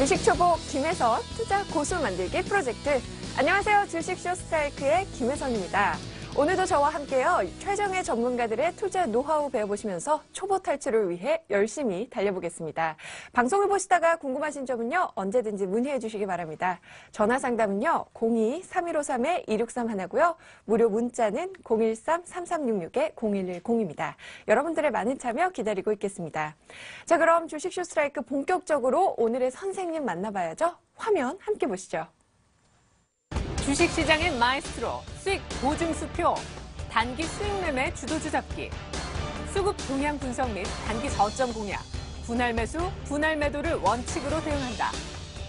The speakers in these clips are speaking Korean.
주식 초보 김혜선 투자 고수 만들기 프로젝트. 안녕하세요. 주식쇼 스트라이크의 김혜선입니다. 오늘도 저와 함께요. 최정의 전문가들의 투자 노하우 배워보시면서 초보 탈출을 위해 열심히 달려보겠습니다. 방송을 보시다가 궁금하신 점은요. 언제든지 문의해 주시기 바랍니다. 전화 상담은요. 02-3153-2631고요. 무료 문자는 013-3366-0110입니다. 여러분들의 많은 참여 기다리고 있겠습니다. 자, 그럼 주식쇼 스트라이크 본격적으로 오늘의 선생님 만나봐야죠. 화면 함께 보시죠. 주식시장의 마이스트로, 수익 보증수표, 단기 수익 매매 주도주 잡기, 수급 동향 분석 및 단기 저점 공략, 분할 매수, 분할 매도를 원칙으로 대응한다.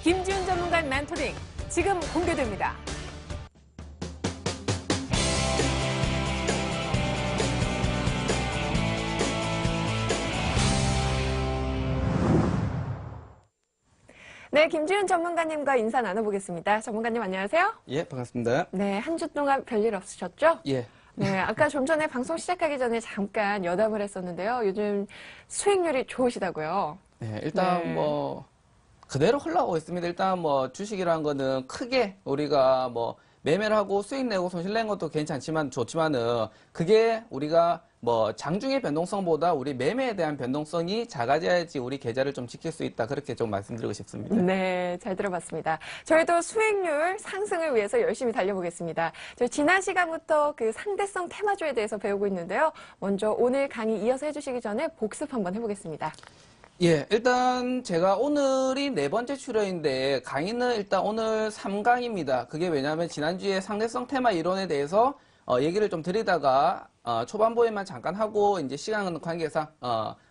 김지훈 전문가의 멘토링, 지금 공개됩니다. 네, 김지훈 전문가님과 인사 나눠보겠습니다. 전문가님 안녕하세요. 예, 반갑습니다. 네, 한 주 동안 별일 없으셨죠? 예. 네, 아까 좀 전에 방송 시작하기 전에 잠깐 여담을 했었는데요. 요즘 수익률이 좋으시다고요. 네, 일단 네. 뭐 그대로 흘러가고 있습니다. 일단 뭐 주식이라는 거는 크게 우리가 뭐 매매를 하고 수익 내고 손실 낸 것도 좋지만은 그게 우리가 뭐 장중의 변동성보다 우리 매매에 대한 변동성이 작아져야지 우리 계좌를 좀 지킬 수 있다. 그렇게 좀 말씀드리고 싶습니다. 네, 잘 들어봤습니다. 저희도 수익률 상승을 위해서 열심히 달려보겠습니다. 저희 지난 시간부터 그 상대성 테마주에 대해서 배우고 있는데요. 먼저 오늘 강의 이어서 해주시기 전에 복습 한번 해보겠습니다. 예, 일단 제가 오늘이 네 번째 출연인데 강의는 일단 오늘 3강입니다. 그게 왜냐하면 지난주에 상대성 테마 이론에 대해서 얘기를 좀 드리다가 초반부에만 잠깐 하고 이제 시간 관계상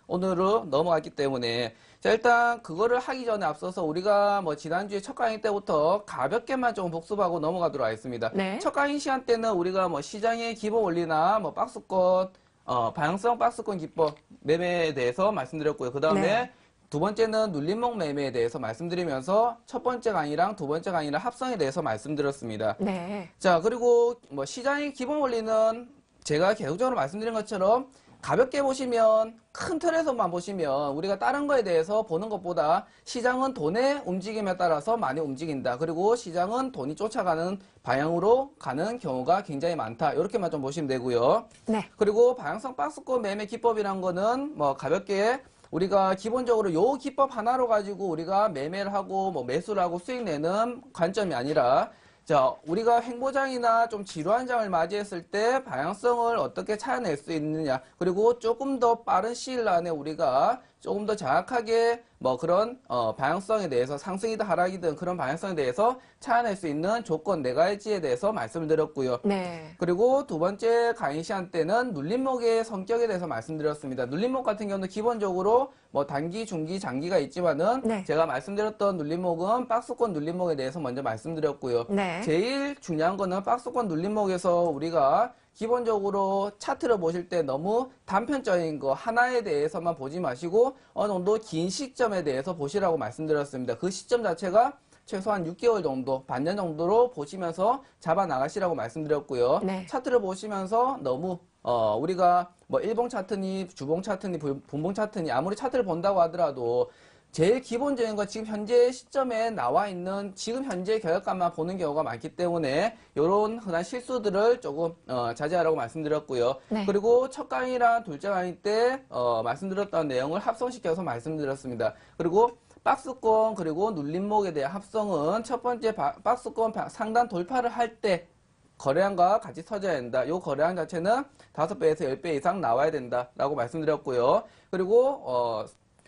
오늘로 넘어갔기 때문에 자, 일단 그거를 하기 전에 앞서서 우리가 뭐 지난주에 첫 강의 때부터 가볍게만 좀 복습하고 넘어가도록 하겠습니다. 네. 첫 강의 시간 때는 우리가 뭐 시장의 기본 원리나 뭐 박스권 방향성 박스권 기법 매매에 대해서 말씀드렸고요. 그 다음에 네. 두 번째는 눌림목 매매에 대해서 말씀드리면서 첫 번째 강의랑 두 번째 강의랑 합성에 대해서 말씀드렸습니다. 네. 자, 그리고 뭐 시장의 기본 원리는 제가 계속적으로 말씀드린 것처럼 가볍게 보시면 큰 틀에서만 보시면 우리가 다른 거에 대해서 보는 것보다 시장은 돈의 움직임에 따라서 많이 움직인다. 그리고 시장은 돈이 쫓아가는 방향으로 가는 경우가 굉장히 많다. 이렇게만 좀 보시면 되고요. 네. 그리고 방향성 박스권 매매 기법이란 거는 뭐 가볍게 우리가 기본적으로 요 기법 하나로 가지고 우리가 매매를 하고 뭐 매수를 하고 수익 내는 관점이 아니라 자, 우리가 횡보장이나 좀 지루한 장을 맞이했을 때 방향성을 어떻게 찾아낼 수 있느냐. 그리고 조금 더 빠른 시일 안에 우리가 조금 더 정확하게 뭐 그런 방향성에 대해서 상승이든 하락이든 그런 방향성에 대해서 찾아낼 수 있는 조건 네 가지에 대해서 말씀을 드렸고요. 네. 그리고 두 번째 강의 시간 때는 눌림목의 성격에 대해서 말씀드렸습니다. 눌림목 같은 경우는 기본적으로 뭐 단기, 중기, 장기가 있지만은 네. 제가 말씀드렸던 눌림목은 박스권 눌림목에 대해서 먼저 말씀드렸고요. 네. 제일 중요한 거는 박스권 눌림목에서 우리가 기본적으로 차트를 보실 때 너무 단편적인 거 하나에 대해서만 보지 마시고 어느 정도 긴 시점에 대해서 보시라고 말씀드렸습니다. 그 시점 자체가 최소한 6개월 정도, 반년 정도로 보시면서 잡아 나가시라고 말씀드렸고요. 네. 차트를 보시면서 너무 우리가 뭐 일봉 차트니 주봉 차트니 분봉 차트니 아무리 차트를 본다고 하더라도 제일 기본적인 건 지금 현재 시점에 나와 있는 지금 현재 결과만 보는 경우가 많기 때문에 이런 흔한 실수들을 조금 자제하라고 말씀드렸고요. 네. 그리고 첫 강의랑 둘째 강의 때 말씀드렸던 내용을 합성시켜서 말씀드렸습니다. 그리고 박스권 그리고 눌림목에 대한 합성은 첫 번째 박스권 상단 돌파를 할 때 거래량과 같이 터져야 된다. 이 거래량 자체는 5배에서 10배 이상 나와야 된다라고 말씀드렸고요. 그리고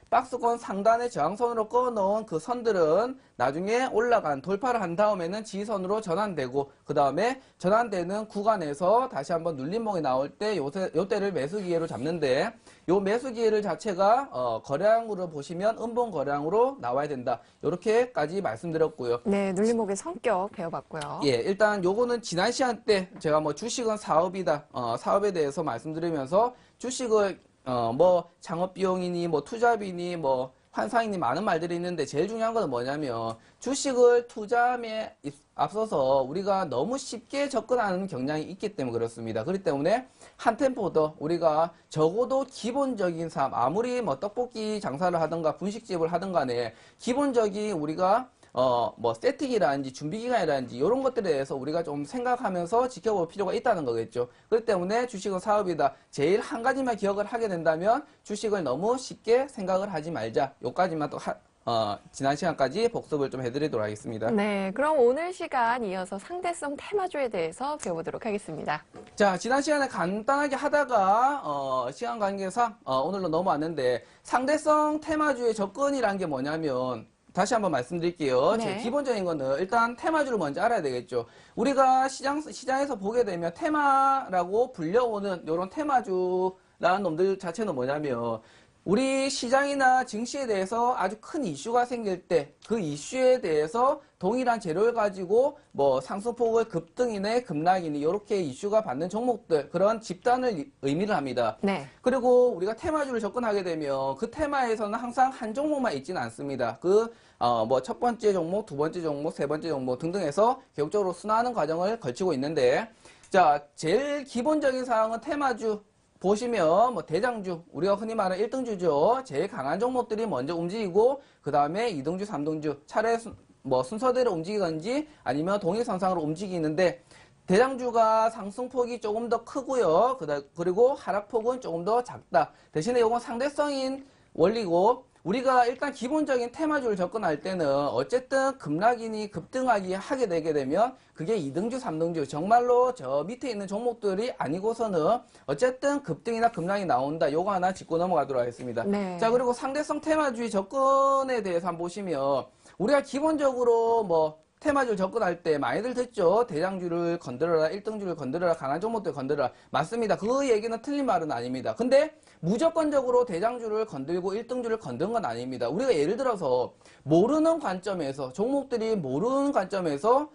박스권 상단의 저항선으로 꺼놓은 그 선들은 나중에 올라간 돌파를 한 다음에는 지지선으로 전환되고 그 다음에 전환되는 구간에서 다시 한번 눌림목이 나올 때 요때를 매수 기회로 잡는데 요 매수 기회를 자체가 거래량으로 보시면 음봉 거래량으로 나와야 된다. 이렇게까지 말씀드렸고요. 네, 눌림목의 성격 배워봤고요. 예, 일단 요거는 지난 시간 때 제가 뭐 주식은 사업이다. 사업에 대해서 말씀드리면서 주식을 뭐 창업 비용이니 뭐 투자비니 뭐 환상이니 많은 말들이 있는데 제일 중요한 건 뭐냐면 주식을 투자함에 앞서서 우리가 너무 쉽게 접근하는 경향이 있기 때문에 그렇습니다. 그렇기 때문에 한 템포 더 우리가 적어도 기본적인 삶, 아무리 뭐 떡볶이 장사를 하든가 분식집을 하든 간에 기본적인 우리가 뭐 세팅이라든지 준비기간이라든지 이런 것들에 대해서 우리가 좀 생각하면서 지켜볼 필요가 있다는 거겠죠. 그렇기 때문에 주식은 사업이다. 제일 한 가지만 기억을 하게 된다면 주식을 너무 쉽게 생각을 하지 말자. 요까지만 또 지난 시간까지 복습을 좀 해드리도록 하겠습니다. 네, 그럼 오늘 시간 이어서 상대성 테마주에 대해서 배워보도록 하겠습니다. 자, 지난 시간에 간단하게 하다가 시간 관계상 오늘로 넘어왔는데 상대성 테마주의 접근이란 게 뭐냐면 다시 한번 말씀드릴게요. 네. 제일 기본적인 거는 일단 테마주를 먼저 알아야 되겠죠. 우리가 시장에서 보게 되면 테마라고 불려오는 이런 테마주라는 놈들 자체는 뭐냐면 우리 시장이나 증시에 대해서 아주 큰 이슈가 생길 때 그 이슈에 대해서 동일한 재료를 가지고 뭐 상승폭을 급등이네 급락이니 이렇게 이슈가 받는 종목들 그런 집단을 의미를 합니다. 네. 그리고 우리가 테마주를 접근하게 되면 그 테마에서는 항상 한 종목만 있지는 않습니다. 뭐 첫 번째 종목, 두 번째 종목, 세 번째 종목 등등 해서 계속적으로 순환하는 과정을 거치고 있는데 자, 제일 기본적인 사항은 테마주 보시면 뭐 대장주, 우리가 흔히 말하는 1등주죠. 제일 강한 종목들이 먼저 움직이고 그 다음에 2등주, 3등주 차례 뭐 순서대로 움직이든지 아니면 동일선상으로 움직이는데 대장주가 상승폭이 조금 더 크고요. 그리고 하락폭은 조금 더 작다. 대신에 이건 상대성인 원리고 우리가 일단 기본적인 테마주를 접근할 때는 어쨌든 급락이니 급등하기 하게 되게 되면 그게 2등주, 3등주 정말로 저 밑에 있는 종목들이 아니고서는 어쨌든 급등이나 급락이 나온다. 요거 하나 짚고 넘어가도록 하겠습니다. 네. 자, 그리고 상대성 테마주의 접근에 대해서 한번 보시면 우리가 기본적으로 뭐 테마주를 접근할 때 많이들 듣죠. 대장주를 건드려라, 1등주를 건드려라, 강한 종목들 건드려라. 맞습니다. 그 얘기는 틀린 말은 아닙니다. 근데 무조건적으로 대장주를 건들고 1등주를 건드는 건 아닙니다. 우리가 예를 들어서 모르는 관점에서 종목들이 모르는 관점에서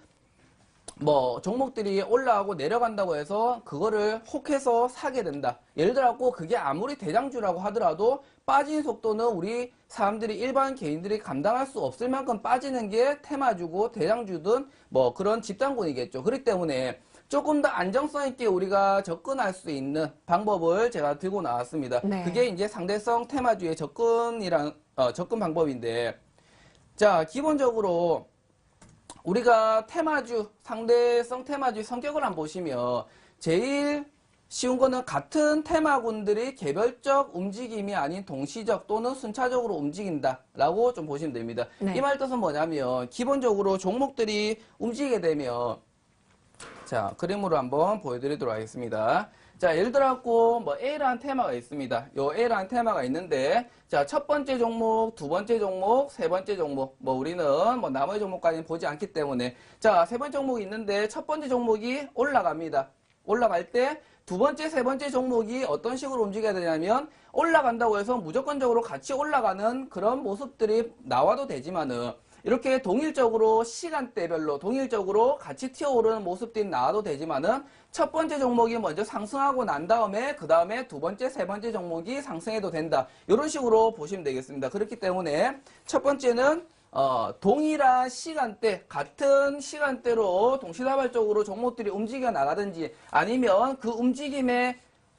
뭐 종목들이 올라가고 내려간다고 해서 그거를 혹해서 사게 된다. 예를 들어 그게 아무리 대장주라고 하더라도 빠지는 속도는 우리 사람들이 일반 개인들이 감당할 수 없을 만큼 빠지는 게 테마주고 대장주든 뭐 그런 집단군이겠죠. 그렇기 때문에 조금 더 안정성 있게 우리가 접근할 수 있는 방법을 제가 들고 나왔습니다. 네. 그게 이제 상대성 테마주의 접근 방법인데 자, 기본적으로 우리가 테마주, 상대성 테마주의 성격을 한번 보시면 제일 쉬운 거는 같은 테마군들이 개별적 움직임이 아닌 동시적 또는 순차적으로 움직인다라고 좀 보시면 됩니다. 네. 이 말 뜻은 뭐냐면 기본적으로 종목들이 움직이게 되면 자, 그림으로 한번 보여드리도록 하겠습니다. 자, 예를 들어갖고 뭐 A라는 테마가 있습니다. 요 A라는 테마가 있는데 자, 첫 번째 종목, 두 번째 종목, 세 번째 종목 뭐 우리는 뭐 나머지 종목까지는 보지 않기 때문에 자, 세 번째 종목이 있는데 첫 번째 종목이 올라갑니다. 올라갈 때 두 번째, 세 번째 종목이 어떤 식으로 움직여야 되냐면 올라간다고 해서 무조건적으로 같이 올라가는 그런 모습들이 나와도 되지만은 이렇게 동일적으로 시간대별로 동일적으로 같이 튀어오르는 모습들이 나와도 되지만은 첫 번째 종목이 먼저 상승하고 난 다음에 그 다음에 두 번째, 세 번째 종목이 상승해도 된다. 이런 식으로 보시면 되겠습니다. 그렇기 때문에 첫 번째는 동일한 시간대, 같은 시간대로 동시다발적으로 종목들이 움직여 나가든지 아니면 그 움직임에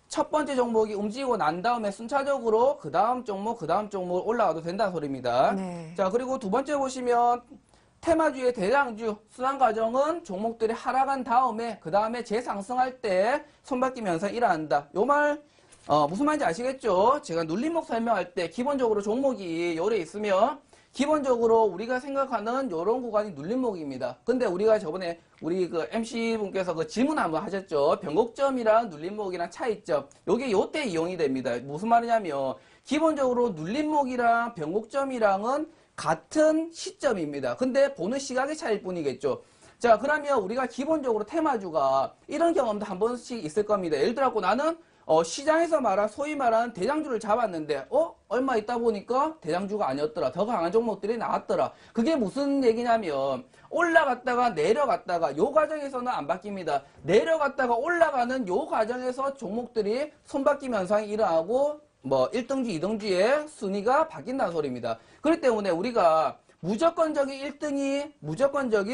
첫 번째 종목이 움직이고 난 다음에 순차적으로 그 다음 종목 올라가도 된다는 소리입니다. 네. 자, 그리고 두 번째 보시면 테마주의 대장주 순환 과정은 종목들이 하락한 다음에 그 다음에 재상승할 때 손바뀜 현상이 일어난다. 요 말 무슨 말인지 아시겠죠? 제가 눌림목 설명할 때 기본적으로 종목이 요래 있으면 기본적으로 우리가 생각하는 요런 구간이 눌림목입니다. 근데 우리가 저번에 우리 그 MC분께서 그 질문 한번 하셨죠. 변곡점이랑 눌림목이랑 차이점. 요게 요때 이용이 됩니다. 무슨 말이냐면 기본적으로 눌림목이랑 변곡점이랑은 같은 시점입니다. 근데 보는 시각의 차이일 뿐이겠죠. 자, 그러면 우리가 기본적으로 테마주가 이런 경험도 한 번씩 있을 겁니다. 예를 들어 나는 시장에서 소위 말하는 대장주를 잡았는데 얼마 있다 보니까 대장주가 아니었더라. 더 강한 종목들이 나왔더라. 그게 무슨 얘기냐면 올라갔다가 내려갔다가 요 과정에서는 안 바뀝니다. 내려갔다가 올라가는 요 과정에서 종목들이 손바뀜 현상이 일어나고 뭐 1등주, 2등주의 순위가 바뀐다는 소리입니다. 그렇기 때문에 우리가 무조건적인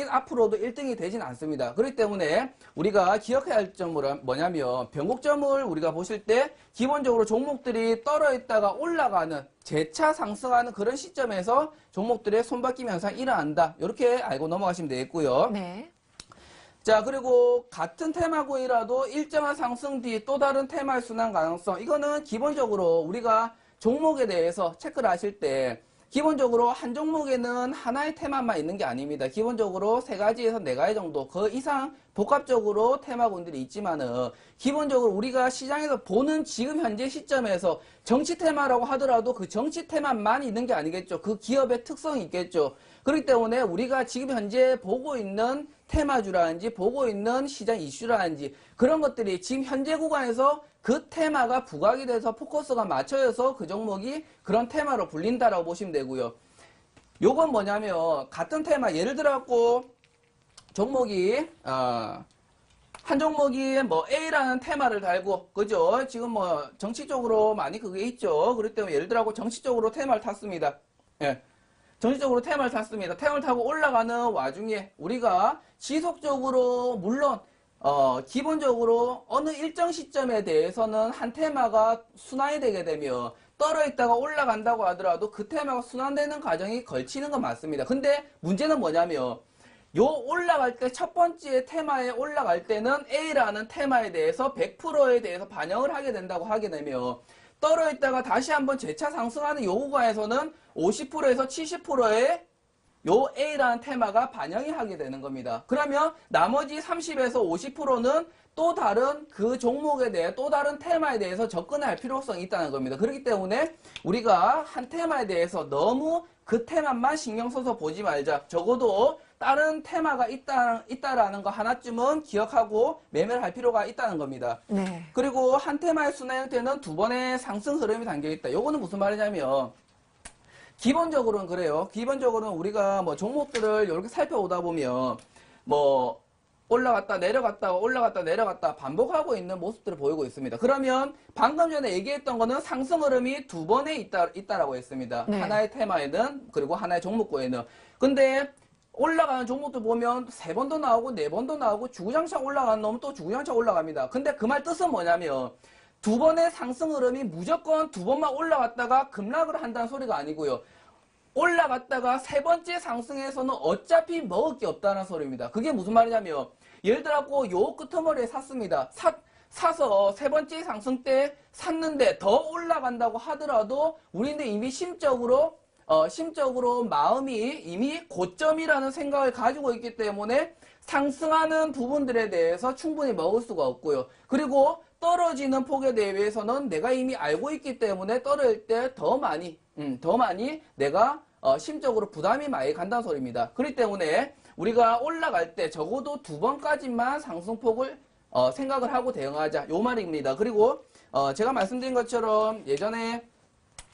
앞으로도 1등이 되진 않습니다. 그렇기 때문에 우리가 기억해야 할 점은 뭐냐면 변곡점을 우리가 보실 때 기본적으로 종목들이 떨어 있다가 올라가는 재차 상승하는 그런 시점에서 종목들의 손바뀜 현상이 일어난다. 이렇게 알고 넘어가시면 되겠고요. 네. 자, 그리고 같은 테마고이라도 일정한 상승 뒤 또 다른 테마의 순환 가능성. 이거는 기본적으로 우리가 종목에 대해서 체크를 하실 때 기본적으로 한 종목에는 하나의 테마만 있는 게 아닙니다. 기본적으로 3가지에서 4가지 정도 그 이상 복합적으로 테마군들이 있지만은 기본적으로 우리가 시장에서 보는 지금 현재 시점에서 정치 테마라고 하더라도 그 정치 테마만 있는 게 아니겠죠. 그 기업의 특성이 있겠죠. 그렇기 때문에 우리가 지금 현재 보고 있는 테마주라든지 보고 있는 시장 이슈라든지 그런 것들이 지금 현재 구간에서 그 테마가 부각이 돼서 포커스가 맞춰져서 그 종목이 그런 테마로 불린다라고 보시면 되고요. 요건 뭐냐면 같은 테마 예를 들어갖고 종목이 한 종목이 뭐 A라는 테마를 달고 그죠? 지금 뭐 정치적으로 많이 그게 있죠. 그렇기 때문에 예를 들어갖고 정치적으로 테마를 탔습니다. 예. 정치적으로 테마를 탔습니다. 테마를 타고 올라가는 와중에 우리가 지속적으로 물론 기본적으로 어느 일정 시점에 대해서는 한 테마가 순환이 되게 되면 떨어 있다가 올라간다고 하더라도 그 테마가 순환되는 과정이 걸치는 건 맞습니다. 근데 문제는 뭐냐면 요 올라갈 때 첫 번째 테마에 올라갈 때는 A라는 테마에 대해서 100%에 대해서 반영을 하게 된다고 하게 되면 떨어 있다가 다시 한번 재차 상승하는 요 구간에서는 50%에서 70%의 요 A라는 테마가 반영이 하게 되는 겁니다. 그러면 나머지 30에서 50%는 또 다른 그 종목에 대해 또 다른 테마에 대해서 접근할 필요성이 있다는 겁니다. 그렇기 때문에 우리가 한 테마에 대해서 너무 그 테마만 신경 써서 보지 말자. 적어도 다른 테마가 있다라는 거 하나쯤은 기억하고 매매를 할 필요가 있다는 겁니다. 네. 그리고 한 테마의 순환 형태는 두 번의 상승 흐름이 담겨 있다. 요거는 무슨 말이냐면 기본적으로는 그래요. 기본적으로는 우리가 뭐 종목들을 이렇게 살펴보다 보면 뭐 올라갔다 내려갔다 올라갔다 내려갔다 반복하고 있는 모습들을 보이고 있습니다. 그러면 방금 전에 얘기했던 거는 상승 흐름이 두 번에 있다라고 했습니다. 네. 하나의 테마에는 그리고 하나의 종목고에는. 근데 올라가는 종목들 보면 3번도 나오고 4번도 나오고 주구장창 올라가는 놈은 또 주구장창 올라갑니다. 근데 그 말 뜻은 뭐냐면 두 번의 상승 흐름이 무조건 두 번만 올라갔다가 급락을 한다는 소리가 아니고요. 올라갔다가 세 번째 상승에서는 어차피 먹을 게 없다는 소리입니다. 그게 무슨 말이냐면 예를 들어서 요 끄트머리에 샀습니다. 사서 세 번째 상승 때 샀는데 더 올라간다고 하더라도 우리는 이미 심적으로 마음이 이미 고점이라는 생각을 가지고 있기 때문에 상승하는 부분들에 대해서 충분히 먹을 수가 없고요. 그리고 떨어지는 폭에 대해서는 내가 이미 알고 있기 때문에 떨어질 때 더 많이 내가 심적으로 부담이 많이 간다는 소리입니다. 그렇기 때문에 우리가 올라갈 때 적어도 두 번까지만 상승폭을 생각을 하고 대응하자. 요 말입니다. 그리고 제가 말씀드린 것처럼 예전에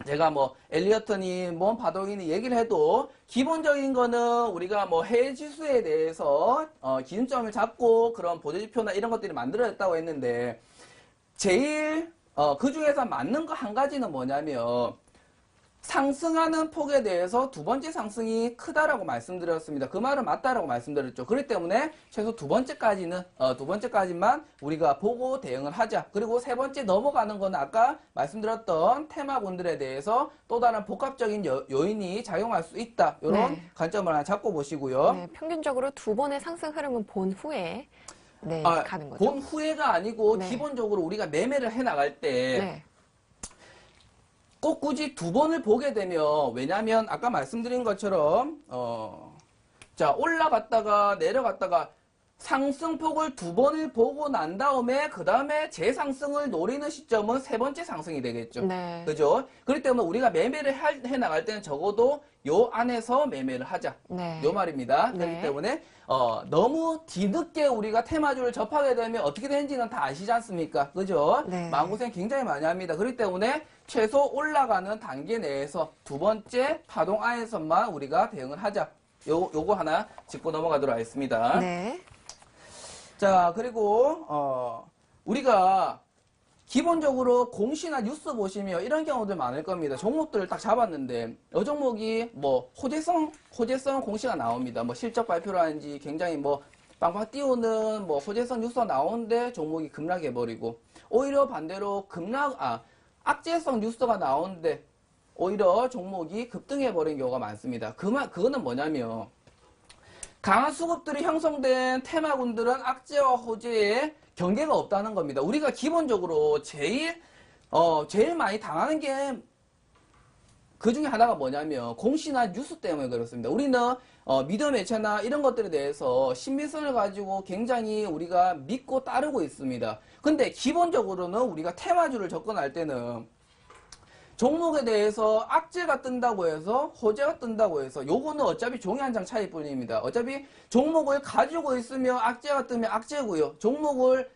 제가 뭐 엘리어트니 뭐 바동이니 얘기를 해도 기본적인 거는 우리가 뭐 해외 지수에 대해서 기준점을 잡고 그런 보조지표나 이런 것들이 만들어졌다고 했는데 제일 그 중에서 맞는 거 한 가지는 뭐냐면 상승하는 폭에 대해서 두 번째 상승이 크다라고 말씀드렸습니다. 그 말은 맞다라고 말씀드렸죠. 그렇기 때문에 최소 두 번째까지만 우리가 보고 대응을 하자. 그리고 세 번째 넘어가는 거는 아까 말씀드렸던 테마군들에 대해서 또 다른 복합적인 요인이 작용할 수 있다. 이런 네. 관점을 하나 잡고 보시고요. 네, 평균적으로 두 번의 상승 흐름은 본 후에 가는 거죠. 본 후회가 아니고 네. 기본적으로 우리가 매매를 해 나갈 때 네. 꼭 굳이 두 번을 보게 되면 왜냐하면 아까 말씀드린 것처럼 자 올라갔다가 내려갔다가 상승폭을 두 번을 보고 난 다음에 그 다음에 재상승을 노리는 시점은 세 번째 상승이 되겠죠. 네. 그죠? 그렇기 때문에 우리가 매매를 해 나갈 때는 적어도 요 안에서 매매를 하자. 네. 요 말입니다. 네. 그렇기 때문에 너무 뒤늦게 우리가 테마주를 접하게 되면 어떻게 되는지는 다 아시지 않습니까? 그죠? 네. 마음고생 굉장히 많이 합니다. 그렇기 때문에 최소 올라가는 단계 내에서 두 번째 파동 안에서만 우리가 대응을 하자. 요거 하나 짚고 넘어가도록 하겠습니다. 네. 자, 그리고 우리가 기본적으로 공시나 뉴스 보시면 이런 경우들 많을 겁니다. 종목들을 딱 잡았는데 이 종목이 뭐 호재성 공시가 나옵니다. 뭐 실적 발표라든지 굉장히 뭐 빵빵 띄우는 뭐 호재성 뉴스가 나오는데 종목이 급락해버리고, 오히려 반대로 악재성 뉴스가 나오는데 오히려 종목이 급등해버린 경우가 많습니다. 그거는 뭐냐면 강한 수급들이 형성된 테마군들은 악재와 호재에 경계가 없다는 겁니다. 우리가 기본적으로 제일 많이 당하는 게 그 중에 하나가 뭐냐면 공시나 뉴스 때문에 그렇습니다. 우리는 미디어 매체나 이런 것들에 대해서 신빙성을 가지고 굉장히 우리가 믿고 따르고 있습니다. 근데 기본적으로는 우리가 테마주를 접근할 때는 종목에 대해서 악재가 뜬다고 해서 호재가 뜬다고 해서 요거는 어차피 종이 한 장 차이 뿐입니다. 어차피 종목을 가지고 있으면 악재가 뜨면 악재고요. 종목을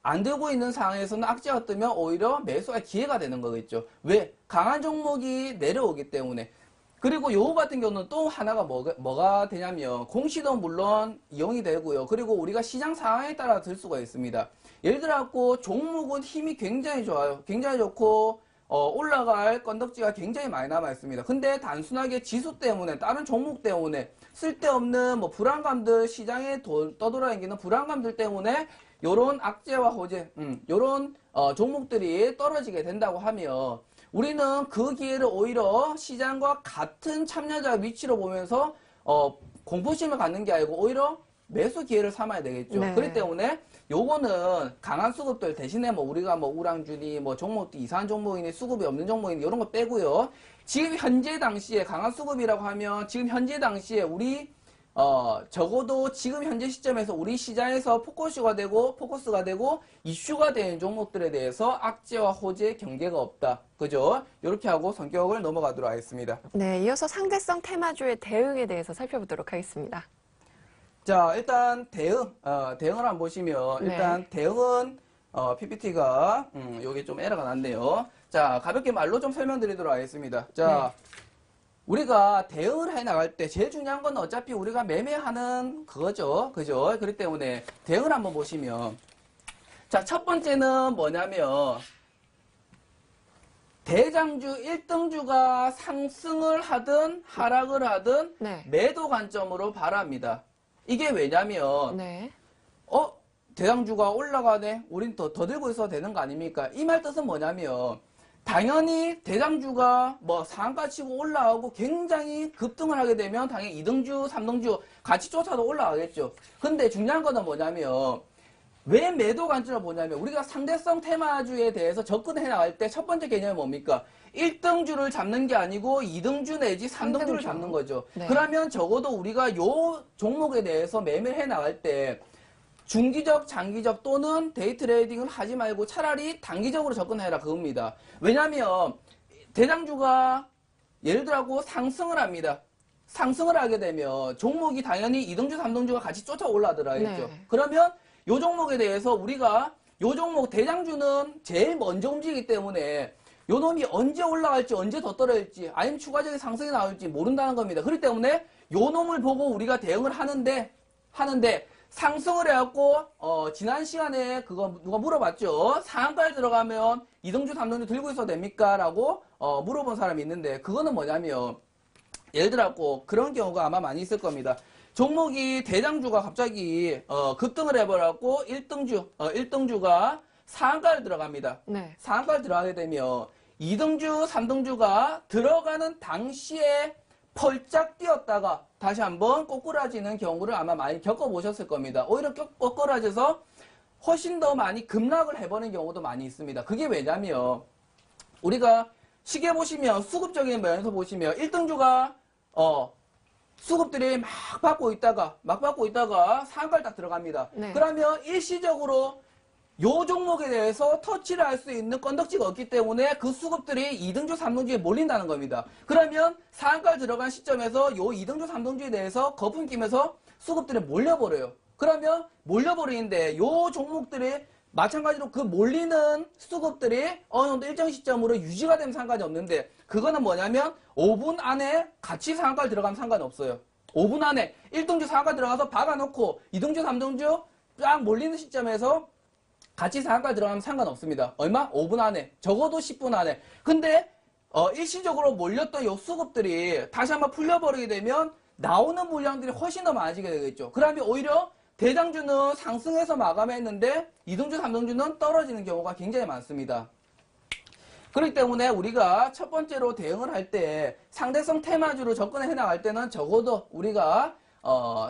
안 들고 있는 상황에서는 악재가 뜨면 오히려 매수할 기회가 되는 거겠죠. 왜? 강한 종목이 내려오기 때문에. 그리고 요거 같은 경우는 또 하나가 뭐가 되냐면 공시도 물론 이용이 되고요. 그리고 우리가 시장 상황에 따라 들 수가 있습니다. 예를 들어서 종목은 힘이 굉장히 좋아요. 굉장히 좋고 올라갈 건덕지가 굉장히 많이 남아 있습니다. 근데 단순하게 지수 때문에, 다른 종목 때문에 쓸데없는 뭐 불안감들, 시장에 떠돌아다니는 불안감들 때문에 요런 악재와 호재, 요런 종목들이 떨어지게 된다고 하면 우리는 그 기회를 오히려 시장과 같은 참여자 위치로 보면서 공포심을 갖는 게 아니고 오히려 매수 기회를 삼아야 되겠죠. 네. 그렇기 때문에 요거는 강한 수급들 대신에 뭐 우리가 뭐 우량주니 뭐 종목도 이상한 종목이니 수급이 없는 종목이니 이런 거 빼고요. 지금 현재 당시에 강한 수급이라고 하면 지금 현재 당시에 우리 적어도 지금 현재 시점에서 우리 시장에서 포커스가 되고 이슈가 되는 종목들에 대해서 악재와 호재 경계가 없다. 그죠? 이렇게 하고 성격을 넘어가도록 하겠습니다. 네, 이어서 상대성 테마주의 대응에 대해서 살펴보도록 하겠습니다. 자, 일단 대응을 한번 보시면 일단 네. 대응은 PPT가 여기 좀 에러가 났네요. 자, 가볍게 말로 좀 설명드리도록 하겠습니다. 자, 우리가 대응을 해 나갈 때 제일 중요한 건 어차피 우리가 매매하는 그거죠. 그죠? 그렇기 때문에 대응을 한번 보시면, 자, 첫 번째는 뭐냐면 대장주 1등주가 상승을 하든 하락을 하든 네. 매도 관점으로 바랍니다. 이게 왜냐면 네. 대장주가 올라가네, 우린 더 들고 있어도 되는 거 아닙니까? 이 말 뜻은 뭐냐면 당연히 대장주가 뭐 상한가 치고 올라가고 굉장히 급등을 하게 되면 당연히 2등주, 3등주 같이 쫓아도 올라가겠죠. 근데 중요한 거는 뭐냐면 왜 매도 관점을 보냐면 우리가 상대성 테마주에 대해서 접근해 나갈 때 첫 번째 개념이 뭡니까? 1등주를 잡는 게 아니고 2등주 내지 3등주를 잡는 거죠. 네. 그러면 적어도 우리가 요 종목에 대해서 매매를 해 나갈 때 중기적, 장기적 또는 데이 트레이딩을 하지 말고 차라리 단기적으로 접근해라 그겁니다. 왜냐면 대장주가 예를 들어 상승을 합니다. 상승을 하게 되면 종목이 당연히 2등주, 3등주가 같이 쫓아 올라들어야겠죠. 네. 그러면 요 종목에 대해서 우리가 요 종목 대장주는 제일 먼저 움직이기 때문에 요 놈이 언제 올라갈지 언제 더 떨어질지 아니면 추가적인 상승이 나올지 모른다는 겁니다. 그렇기 때문에 요 놈을 보고 우리가 대응을 하는데 상승을 해갖고 지난 시간에 그거 누가 물어봤죠. 상한가에 들어가면 2등주, 3등주 들고 있어도 됩니까? 라고 물어본 사람이 있는데 그거는 뭐냐면 예를 들어 그런 경우가 아마 많이 있을 겁니다. 종목이 대장주가 갑자기 급등을 해버렸고 1등주가 상한가를 들어갑니다. 네. 상한가를 들어가게 되면 2등주, 3등주가 들어가는 당시에 펄짝 뛰었다가 다시 한번 꼬꾸라지는 경우를 아마 많이 겪어보셨을 겁니다. 오히려 꼬꾸라져서 훨씬 더 많이 급락을 해버리는 경우도 많이 있습니다. 그게 왜냐면 우리가 시계 보시면 수급적인 면에서 보시면 1등주가 수급들이 막 받고 있다가 상한가를 딱 들어갑니다. 네. 그러면 일시적으로 요 종목에 대해서 터치를 할 수 있는 건덕지가 없기 때문에 그 수급들이 2등주, 3등주에 몰린다는 겁니다. 그러면 상한가 들어간 시점에서 요 2등주, 3등주에 대해서 거품 끼면서 수급들이 몰려버려요. 그러면 몰려버리는데 요 종목들이 마찬가지로 그 몰리는 수급들이 어느 정도 일정 시점으로 유지가 되면 상관이 없는데 그거는 뭐냐면 5분 안에 같이 상한가를 들어가면 상관이 없어요. 5분 안에 1등주 상한가 들어가서 박아놓고 2등주, 3등주 쫙 몰리는 시점에서 같이 상한가 들어가면 상관없습니다. 얼마? 5분 안에. 적어도 10분 안에. 근데 일시적으로 몰렸던 요 수급들이 다시 한번 풀려버리게 되면 나오는 물량들이 훨씬 더 많아지게 되겠죠. 그러면 오히려 대장주는 상승해서 마감했는데 이등주, 삼등주는 떨어지는 경우가 굉장히 많습니다. 그렇기 때문에 우리가 첫 번째로 대응을 할 때 상대성 테마주로 접근해 나갈 때는 적어도 우리가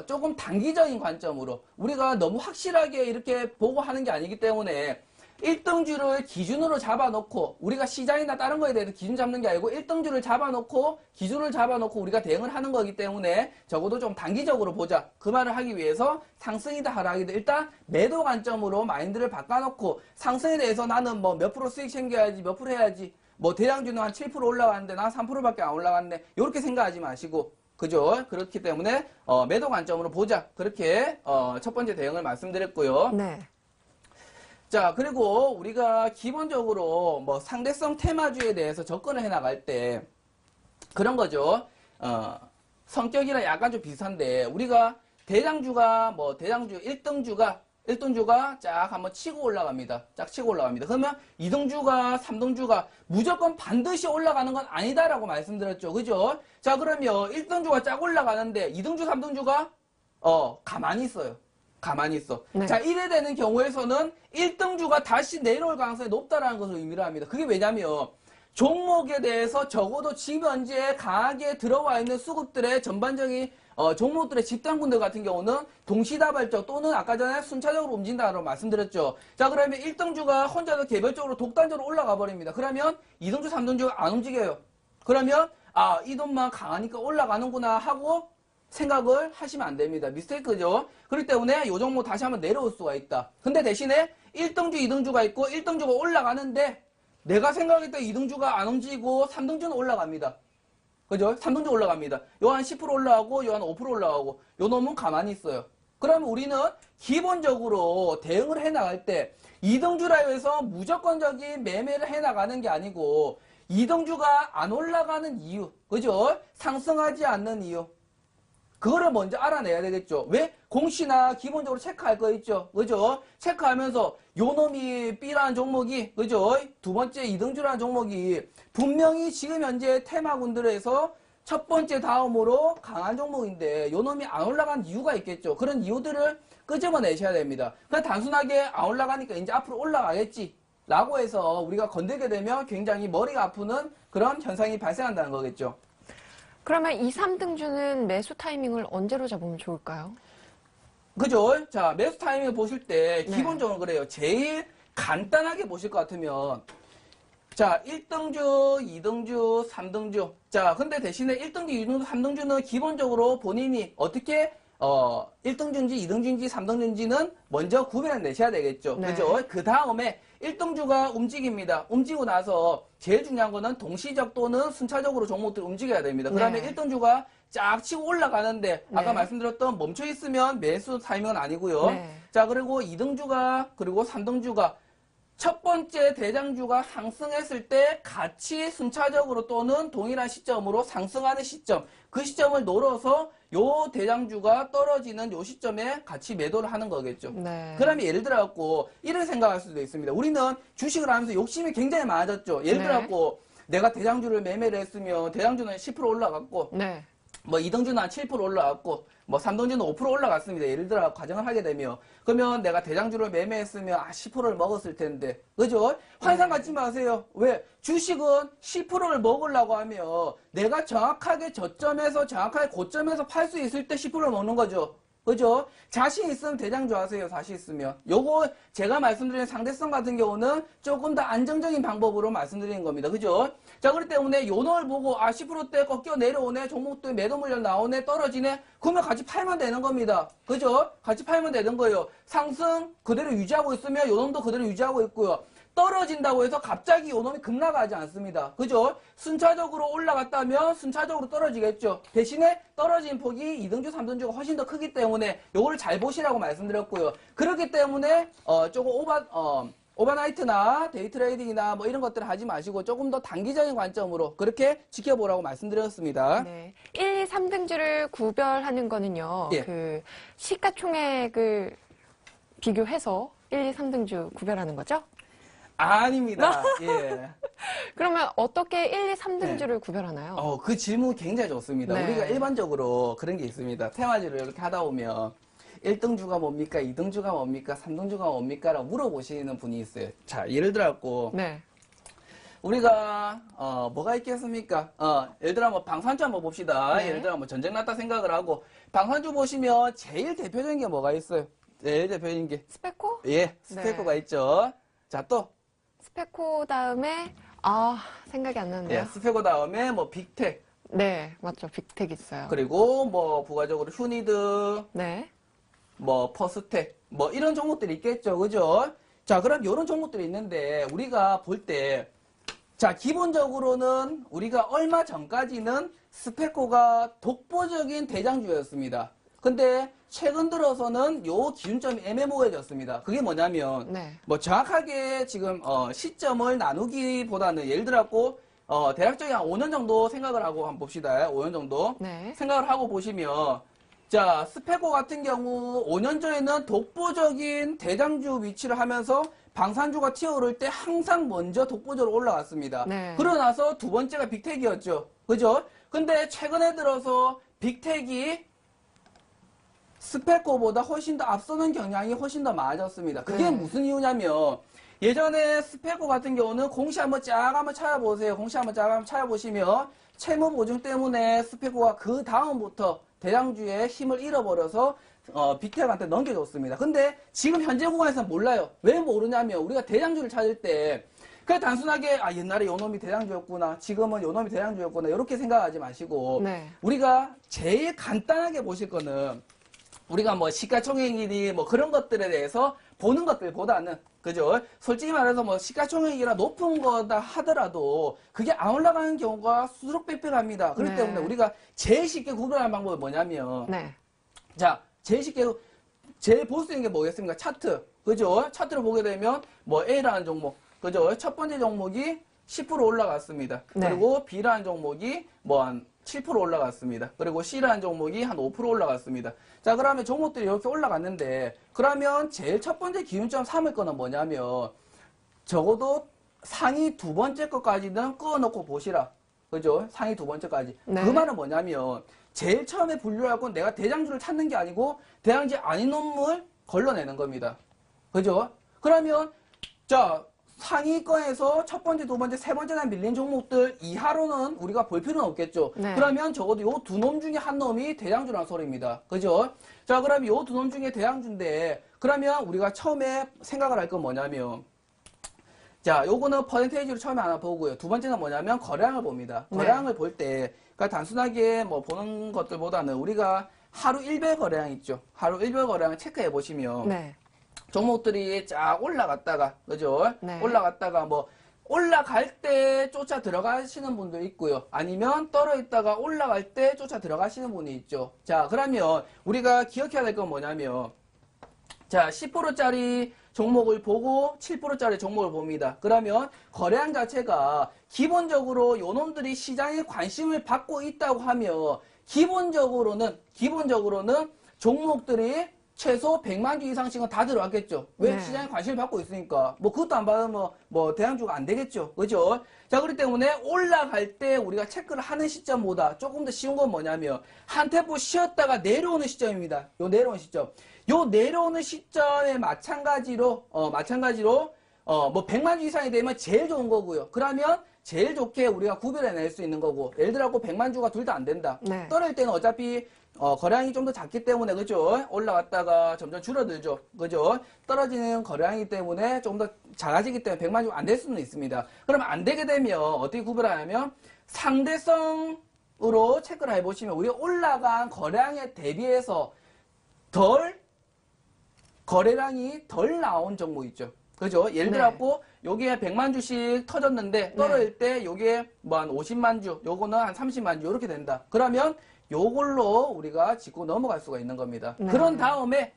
조금 단기적인 관점으로 우리가 너무 확실하게 이렇게 보고 하는 게 아니기 때문에 1등주를 기준으로 잡아놓고 우리가 시장이나 다른 거에 대해서 기준 잡는 게 아니고 1등주를 잡아놓고 기준을 잡아놓고 우리가 대응을 하는 거기 때문에 적어도 좀 단기적으로 보자. 그 말을 하기 위해서 상승이다 하락이다 일단 매도 관점으로 마인드를 바꿔놓고 상승에 대해서 나는 뭐 몇 프로 수익 챙겨야지 몇 프로 해야지 뭐 대장주는 한 7% 올라갔는데 난 3%밖에 안 올라갔네. 이렇게 생각하지 마시고 그죠? 그렇기 때문에 매도 관점으로 보자. 그렇게 첫 번째 대응을 말씀드렸고요. 네. 자, 그리고 우리가 기본적으로 뭐 상대성 테마주에 대해서 접근을 해 나갈 때 그런 거죠. 성격이랑 약간 좀 비슷한데 우리가 대장주가 뭐 대장주 1등주가 쫙 한번 치고 올라갑니다. 쫙 치고 올라갑니다. 그러면 2등주가 3등주가 무조건 반드시 올라가는 건 아니다라고 말씀드렸죠. 그죠? 자, 그러면 1등주가 쫙 올라가는데 2등주, 3등주가 가만히 있어요. 가만히 있어. 네. 자, 이래 되는 경우에서는 1등주가 다시 내려올 가능성이 높다라는 것을 의미를 합니다. 그게 왜냐면 종목에 대해서 적어도 지금 현재 강하게 들어와 있는 수급들의 전반적인 종목들의 집단군들 같은 경우는 동시다발적 또는 아까 전에 순차적으로 움직인다고 말씀드렸죠. 자, 그러면 1등주가 혼자서 개별적으로 독단적으로 올라가 버립니다. 그러면 2등주, 3등주가 안 움직여요. 그러면 이 돈만 강하니까 올라가는구나 하고 생각을 하시면 안 됩니다. 미스테이크죠. 그렇기 때문에 이 종목 다시 한번 내려올 수가 있다. 근데 대신에 1등주, 2등주가 있고 1등주가 올라가는데 내가 생각했던 2등주가 안 움직이고 3등주는 올라갑니다. 그죠? 3등주 올라갑니다. 요 한 10% 올라가고 요 한 5% 올라가고 요 놈은 가만히 있어요. 그러면 우리는 기본적으로 대응을 해 나갈 때 2등주라 해서 무조건적인 매매를 해 나가는 게 아니고 2등주가 안 올라가는 이유, 그죠? 상승하지 않는 이유. 그거를 먼저 알아내야 되겠죠. 왜? 공시나 기본적으로 체크할 거 있죠. 그죠? 체크하면서 요 놈이 B라는 종목이, 그죠? 두 번째 2등주라는 종목이 분명히 지금 현재 테마군들에서 첫 번째 다음으로 강한 종목인데 요 놈이 안 올라간 이유가 있겠죠. 그런 이유들을 끄집어내셔야 됩니다. 그냥 단순하게 안 올라가니까 이제 앞으로 올라가겠지. 라고 해서 우리가 건들게 되면 굉장히 머리가 아프는 그런 현상이 발생한다는 거겠죠. 그러면 2, 3등주는 매수 타이밍을 언제로 잡으면 좋을까요? 그죠? 자, 매수 타이밍을 보실 때 네. 기본적으로 그래요. 제일 간단하게 보실 것 같으면 자, 1등주, 2등주, 3등주. 자, 근데 대신에 1등주, 2등주, 3등주는 기본적으로 본인이 어떻게 1등주인지 2등주인지 3등주인지는 먼저 구별을 내셔야 되겠죠. 네. 그죠? 그 다음에 1등주가 움직입니다. 움직이고 나서 제일 중요한 거는 동시적 또는 순차적으로 종목들이 움직여야 됩니다. 그러면 네. 1등주가 쫙 치고 올라가는데 아까 네. 말씀드렸던 멈춰 있으면 매수 타이밍은 아니고요. 네. 자, 그리고 2등주가 그리고 3등주가 첫 번째 대장주가 상승했을 때 같이 순차적으로 또는 동일한 시점으로 상승하는 시점, 그 시점을 노려서 요 대장주가 떨어지는 요 시점에 같이 매도를 하는 거겠죠. 네. 그러면 예를 들어갖고 이런 생각할 수도 있습니다. 우리는 주식을 하면서 욕심이 굉장히 많아졌죠. 예를 네. 들어갖고 내가 대장주를 매매를 했으면 대장주는 10% 올라갔고 네. 뭐 2등주는 한 7% 올라갔고 뭐 3등주는 5% 올라갔습니다. 예를 들어 과정을 하게 되면 그러면 내가 대장주를 매매했으면 10%를 먹었을 텐데 그죠? 환상 갖지 마세요. 왜? 주식은 10%를 먹으려고 하면 내가 정확하게 저점에서 정확하게 고점에서 팔 수 있을 때 10%를 먹는 거죠. 그죠? 자신 있으면 대장주 하세요. 자신 있으면. 요거 제가 말씀드리는 상대성 같은 경우는 조금 더 안정적인 방법으로 말씀드리는 겁니다. 그죠? 자, 그렇기 때문에 요 놈을 보고 10%대 꺾여 내려오네. 종목도 매도 물량 나오네. 떨어지네. 그러면 같이 팔면 되는 겁니다. 그죠? 같이 팔면 되는 거예요. 상승 그대로 유지하고 있으면 요 놈도 그대로 유지하고 있고요. 떨어진다고 해서 갑자기 요 놈이 급락하지 않습니다. 그죠? 순차적으로 올라갔다면 순차적으로 떨어지겠죠. 대신에 떨어진 폭이 2등주, 3등주가 훨씬 더 크기 때문에 요거를 잘 보시라고 말씀드렸고요. 그렇기 때문에 조금 오버나이트나 데이 트레이딩이나 뭐 이런 것들을 하지 마시고 조금 더 단기적인 관점으로 그렇게 지켜보라고 말씀드렸습니다. 네. 1, 2, 3등주를 구별하는 거는요. 예. 그 시가총액을 비교해서 1, 2, 3등주 구별하는 거죠? 아닙니다. 예. 그러면 어떻게 1, 2, 3등주를 구별하나요? 그 질문 굉장히 좋습니다. 네. 우리가 일반적으로 그런 게 있습니다. 테마주를 이렇게 하다 보면 1등주가 뭡니까? 2등주가 뭡니까? 3등주가 뭡니까? 라고 물어보시는 분이 있어요. 자, 예를 들어갖고 네. 우리가 뭐가 있겠습니까? 예를 들어 뭐 방산주 한번 봅시다. 네. 예를 들어 뭐 전쟁 났다 생각을 하고 방산주 보시면 제일 대표적인 게 뭐가 있어요? 제일 대표적인 게 스페코? 스페코가 있죠. 자, 또 스페코 다음에 생각이 안 나는데요. 스페코 다음에 뭐 빅텍 네, 맞죠. 빅텍 있어요. 그리고 뭐 부가적으로 휴니드 네. 뭐 퍼스텍 뭐 이런 종목들이 있겠죠. 그죠? 자, 그럼 이런 종목들이 있는데 우리가 볼 때 자, 기본적으로는 우리가 얼마 전까지는 스페코가 독보적인 대장주였습니다. 근데 최근 들어서는 요 기준점이 애매모호해졌습니다. 그게 뭐냐면 네. 뭐 정확하게 지금 시점을 나누기보다는 예를 들었고 대략적인 한 5년 정도 생각을 하고 한번 봅시다. 5년 정도 네. 생각을 하고 보시면 자, 스페코 같은 경우 5년 전에는 독보적인 대장주 위치를 하면서 방산주가 튀어오를 때 항상 먼저 독보적으로 올라갔습니다. 네. 그러고 나서 두 번째가 빅텍이었죠. 그죠? 근데 최근에 들어서 빅텍이 스페코보다 훨씬 더 앞서는 경향이 훨씬 더 많아졌습니다. 그게 네. 무슨 이유냐면 예전에 스페코 같은 경우는 공시 한번 찾아보세요. 공시 한번 찾아보시면 채무 보증 때문에 스페코가 그 다음부터 대장주의 힘을 잃어버려서 빅텍한테 넘겨줬습니다. 근데 지금 현재 구간에서는 몰라요. 왜 모르냐면 우리가 대장주를 찾을 때 그냥 단순하게 옛날에 요놈이 대장주였구나, 지금은 요놈이 대장주였구나 이렇게 생각하지 마시고 네. 우리가 제일 간단하게 보실 거는 우리가 뭐 시가총액이니 뭐 그런 것들에 대해서 보는 것들보다는 그죠? 솔직히 말해서 뭐 시가총액이라 높은 거다 하더라도 그게 안 올라가는 경우가 수두룩빽빽합니다. 그렇기 네. 때문에 우리가 제일 쉽게 구별하는 방법이 뭐냐면 네. 자, 제일 볼 수 있는 게 뭐겠습니까? 차트. 그죠? 차트를 보게 되면 뭐 A라는 종목. 그죠? 첫 번째 종목이 10% 올라갔습니다. 네. 그리고 B라는 종목이 뭐 한 7% 올라갔습니다. 그리고 C라는 종목이 한 5% 올라갔습니다. 자, 그러면 종목들이 이렇게 올라갔는데, 그러면 제일 첫 번째 기준점 삼을 거는 뭐냐면, 적어도 상위 두 번째 것까지는 끊어놓고 보시라. 그죠? 상위 두 번째까지. 네. 그 말은 뭐냐면, 제일 처음에 분류하고 내가 대장주를 찾는 게 아니고, 대장주 아닌 놈을 걸러내는 겁니다. 그죠? 그러면, 자, 상위권에서 첫 번째, 두 번째, 세 번째나 밀린 종목들 이하로는 우리가 볼 필요는 없겠죠. 네. 그러면 적어도 요 두 놈 중에 한 놈이 대장주라는 소리입니다. 그죠? 자, 그럼 요 두 놈 중에 대장주인데, 그러면 우리가 처음에 생각을 할 건 뭐냐면, 자, 요거는 퍼센테이지로 처음에 하나 보고요. 두 번째는 뭐냐면 거래량을 봅니다. 네. 거래량을 볼 때, 그러니까 단순하게 뭐 보는 것들보다는 우리가 하루 1배 거래량 있죠. 하루 1배 거래량을 체크해 보시면, 네. 종목들이 쫙 올라갔다가, 그죠? 네. 올라갔다가 뭐, 올라갈 때 쫓아 들어가시는 분도 있고요. 아니면 떨어있다가 올라갈 때 쫓아 들어가시는 분이 있죠. 자, 그러면 우리가 기억해야 될 건 뭐냐면, 자, 10%짜리 종목을 보고 7%짜리 종목을 봅니다. 그러면 거래량 자체가 기본적으로 요놈들이 시장에 관심을 받고 있다고 하면 기본적으로는 종목들이 최소 100만 주 이상씩은 다 들어왔겠죠. 왜? 네. 시장에 관심을 받고 있으니까. 뭐 그것도 안 받으면 뭐 대장주가 안 되겠죠. 그죠? 자, 그렇기 때문에 올라갈 때 우리가 체크를 하는 시점보다 조금 더 쉬운 건 뭐냐면 한 템포 쉬었다가 내려오는 시점입니다. 요 내려오는 시점. 요 내려오는 시점에 마찬가지로 뭐 100만 주 이상이 되면 제일 좋은 거고요. 그러면 제일 좋게 우리가 구별해낼 수 있는 거고, 예를 들어 100만 주가 둘 다 안 된다. 네. 떨어질 때는 어차피 거래량이 좀 더 작기 때문에, 그죠? 올라갔다가 점점 줄어들죠. 그죠? 떨어지는 거래량이기 때문에 좀 더 작아지기 때문에 100만 주 안 될 수는 있습니다. 그러면 안 되게 되면 어떻게 구별하냐면 상대성으로 체크를 해보시면 우리가 올라간 거래량에 대비해서 거래량이 덜 나온 종목 있죠. 그죠? 예를 네. 들어갖고 요게 100만 주씩 터졌는데 떨어질 때 요게 뭐 한 50만 주, 요거는 한 30만 주 이렇게 된다. 그러면 요걸로 우리가 짚고 넘어갈 수가 있는 겁니다. 네. 그런 다음에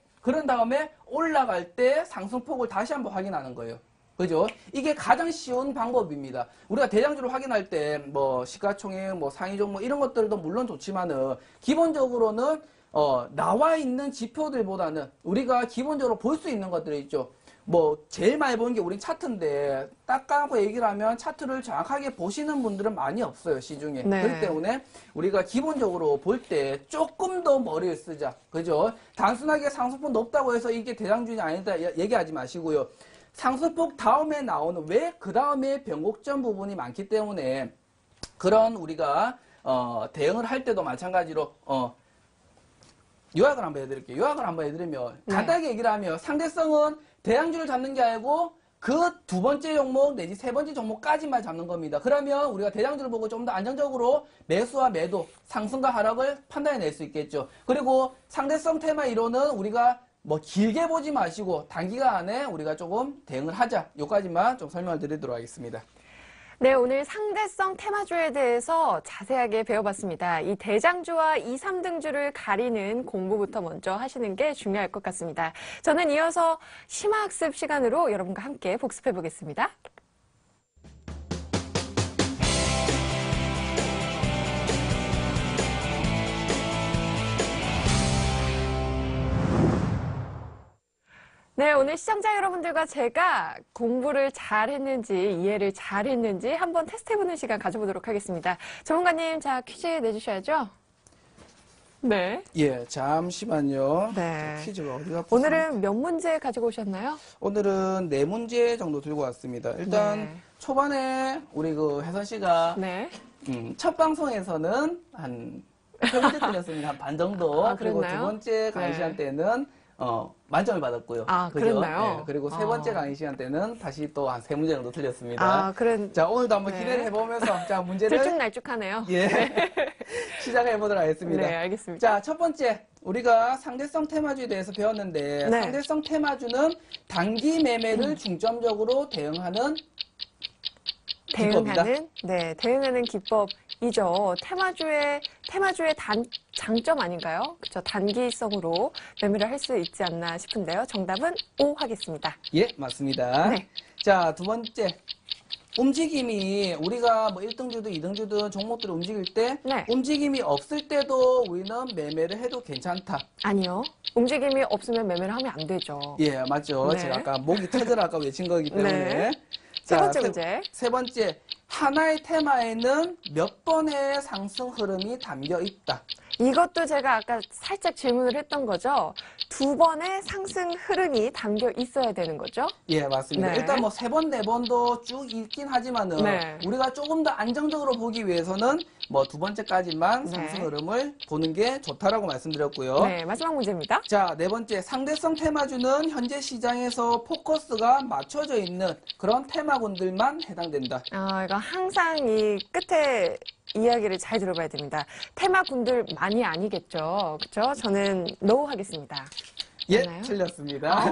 올라갈 때 상승폭을 다시 한번 확인하는 거예요. 그죠? 이게 가장 쉬운 방법입니다. 우리가 대장주를 확인할 때 뭐 시가총액, 뭐 상위 종목 이런 것들도 물론 좋지만은 기본적으로는 나와 있는 지표들보다는 우리가 기본적으로 볼 수 있는 것들이 있죠. 뭐 제일 많이 보는 게 우린 차트인데 딱 까고 얘기를 하면 차트를 정확하게 보시는 분들은 많이 없어요, 시중에. 네. 그렇기 때문에 우리가 기본적으로 볼 때 조금 더 머리를 쓰자. 그죠? 단순하게 상승폭 높다고 해서 이게 대장주냐 아니다 얘기하지 마시고요. 상승폭 다음에 나오는 왜 그 다음에 변곡점 부분이 많기 때문에 그런 우리가 대응을 할 때도 마찬가지로 요약을 한번 해드릴게요. 요약을 한번 해드리면 네. 간단하게 얘기를 하면 상대성은 대장주를 잡는 게 아니고 그 두 번째 종목 내지 세 번째 종목까지만 잡는 겁니다. 그러면 우리가 대장주를 보고 좀 더 안정적으로 매수와 매도, 상승과 하락을 판단해낼 수 있겠죠. 그리고 상대성 테마 이론은 우리가 뭐 길게 보지 마시고 단기간에 우리가 조금 대응을 하자. 요까지만 좀 설명을 드리도록 하겠습니다. 네, 오늘 상대성 테마주에 대해서 자세하게 배워봤습니다. 이 대장주와 2, 3등주를 가리는 공부부터 먼저 하시는 게 중요할 것 같습니다. 저는 이어서 심화학습 시간으로 여러분과 함께 복습해 보겠습니다. 네, 오늘 시청자 여러분들과 제가 공부를 잘했는지 이해를 잘했는지 한번 테스트해보는 시간 가져보도록 하겠습니다. 전문가님, 자 퀴즈 내주셔야죠. 네. 예, 잠시만요. 네. 퀴즈가 어디가 오늘은 몇 문제 가지고 오셨나요? 오늘은 4문제 정도 들고 왔습니다. 일단 네. 초반에 우리 그 혜선 씨가 네. 첫 방송에서는 한 3문제 틀렸습니다. 한 반 정도. 아, 그리고 그랬나요? 두 번째 강의 네. 시간 때는 만점을 받았고요. 아, 그죠? 그랬나요? 네, 그리고 세 번째 아. 강의 시간 때는 다시 또 한 3문제 정도 틀렸습니다. 아, 그런 자, 오늘도 한번 네. 기대를 해보면서 자, 문제를 들쭉날쭉하네요. 예, 시작을 해보도록 하겠습니다. 네, 알겠습니다. 자, 첫 번째. 우리가 상대성 테마주에 대해서 배웠는데 네. 상대성 테마주는 단기 매매를 중점적으로 대응하는 기법이다. 대응하는 기법이죠. 테마주의 장점 아닌가요? 그렇죠. 단기성으로 매매를 할 수 있지 않나 싶은데요. 정답은 O 하겠습니다. 예, 맞습니다. 네. 자, 두 번째. 움직임이 우리가 뭐 1등주든 2등주든 종목들을 움직일 때 네. 움직임이 없을 때도 우리는 매매를 해도 괜찮다. 아니요. 움직임이 없으면 매매를 하면 안 되죠. 예, 맞죠. 네. 제가 아까 목이 터져라 아까 외친 거기 때문에. 네. 세 자, 번째 문제. 세 번째. 하나의 테마에는 몇 번의 상승 흐름이 담겨 있다. 이것도 제가 아까 살짝 질문을 했던 거죠. 2번의 상승 흐름이 담겨 있어야 되는 거죠. 예, 맞습니다. 네. 일단 뭐 3번, 4번도 쭉 있긴 하지만은 네. 우리가 조금 더 안정적으로 보기 위해서는 뭐 두 번째까지만 네. 상승 흐름을 보는 게 좋다라고 말씀드렸고요. 네, 마지막 문제입니다. 자, 네 번째. 상대성 테마주는 현재 시장에서 포커스가 맞춰져 있는 그런 테마군들만 해당된다. 이거 항상 이 끝에 이야기를 잘 들어봐야 됩니다. 테마군들 많이 아니겠죠. 그렇죠? 저는 NO 하겠습니다. 예, 맞나요? 틀렸습니다.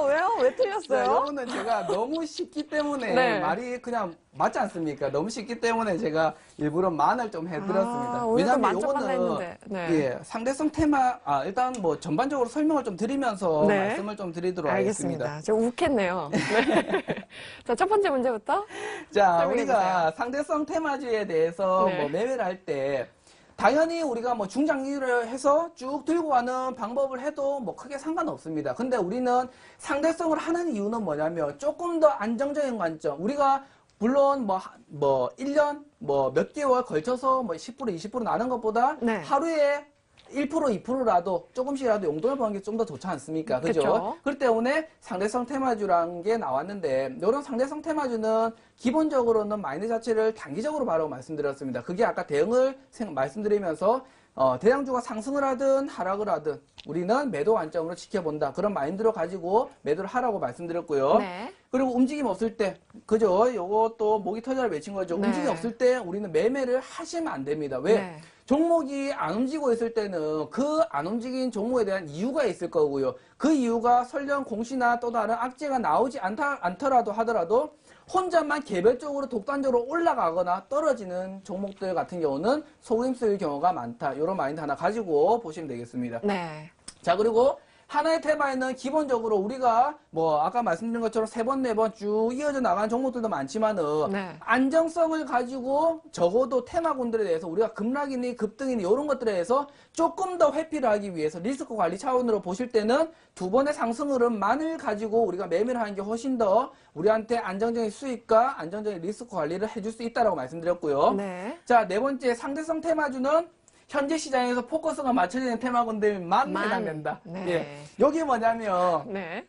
왜요? 왜 자, 틀렸어요? 이거는 제가 너무 쉽기 때문에 네. 말이 그냥 맞지 않습니까? 너무 쉽기 때문에 제가 일부러 만을 좀 해드렸습니다. 오늘도 왜냐하면 만점 받나 요거는 했는데. 네. 예, 상대성 테마, 일단 뭐 전반적으로 설명을 좀 드리면서 네. 말씀을 좀 드리도록 하겠습니다. 알겠습니다. 좀 욱했네요. 네. 자, 첫 번째 문제부터. 자, 설명해 우리가 주세요. 상대성 테마주에 대해서 네. 뭐 매매를 할 때 당연히 우리가 뭐 중장기를 해서 쭉 들고 가는 방법을 해도 뭐 크게 상관없습니다. 근데 우리는 상대성을 하는 이유는 뭐냐면 조금 더 안정적인 관점. 우리가 물론 뭐 1년 뭐 몇 개월 걸쳐서 뭐 10% 20% 나는 것보다 네. 하루에 1% 2%라도 조금씩이라도 용돈을 버는 게 좀 더 좋지 않습니까? 그죠? 그쵸. 그렇기 때문에 상대성 테마주라는 게 나왔는데 이런 상대성 테마주는 기본적으로는 마인드 자체를 단기적으로 바로 말씀드렸습니다. 그게 아까 대응을 말씀드리면서 대장주가 상승을 하든 하락을 하든 우리는 매도 관점으로 지켜본다. 그런 마인드로 가지고 매도를 하라고 말씀드렸고요. 네. 그리고 움직임 없을 때, 그죠? 요것도 목이 터져라 외친 거죠. 네. 움직임 없을 때 우리는 매매를 하시면 안 됩니다. 왜? 네. 종목이 안 움직이고 있을 때는 그 안 움직인 종목에 대한 이유가 있을 거고요. 그 이유가 설령 공시나 또 다른 악재가 나오지 않더라도 하더라도 혼자만 개별적으로 독단적으로 올라가거나 떨어지는 종목들 같은 경우는 속임수일 경우가 많다. 이런 마인드 하나 가지고 보시면 되겠습니다. 네. 자, 그리고 하나의 테마에는 기본적으로 우리가 뭐 아까 말씀드린 것처럼 3번, 4번 쭉 이어져 나가는 종목들도 많지만은 네. 안정성을 가지고 적어도 테마군들에 대해서 우리가 급락이니 급등이니 이런 것들에 대해서 조금 더 회피를 하기 위해서 리스크 관리 차원으로 보실 때는 두 번의 상승 흐름만을 가지고 우리가 매매를 하는 게 훨씬 더 우리한테 안정적인 수익과 안정적인 리스크 관리를 해줄 수 있다라고 말씀드렸고요. 네. 자, 네 번째 상대성 테마주는 현재 시장에서 포커스가 맞춰지는 테마군들만 해당된다. 네. 예. 여기 뭐냐면 네.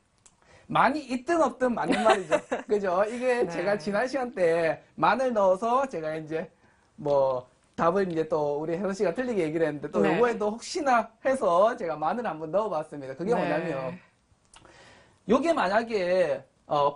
많이 있든 없든 맞는 말이죠. 그죠? 이게 네. 제가 지난 시간 때 만을 넣어서 제가 이제 뭐 답을 이제 또 우리 혜선 씨가 틀리게 얘기를 했는데 또 네. 요거에도 혹시나 해서 제가 만을 한번 넣어봤습니다. 그게 네. 뭐냐면 요게 만약에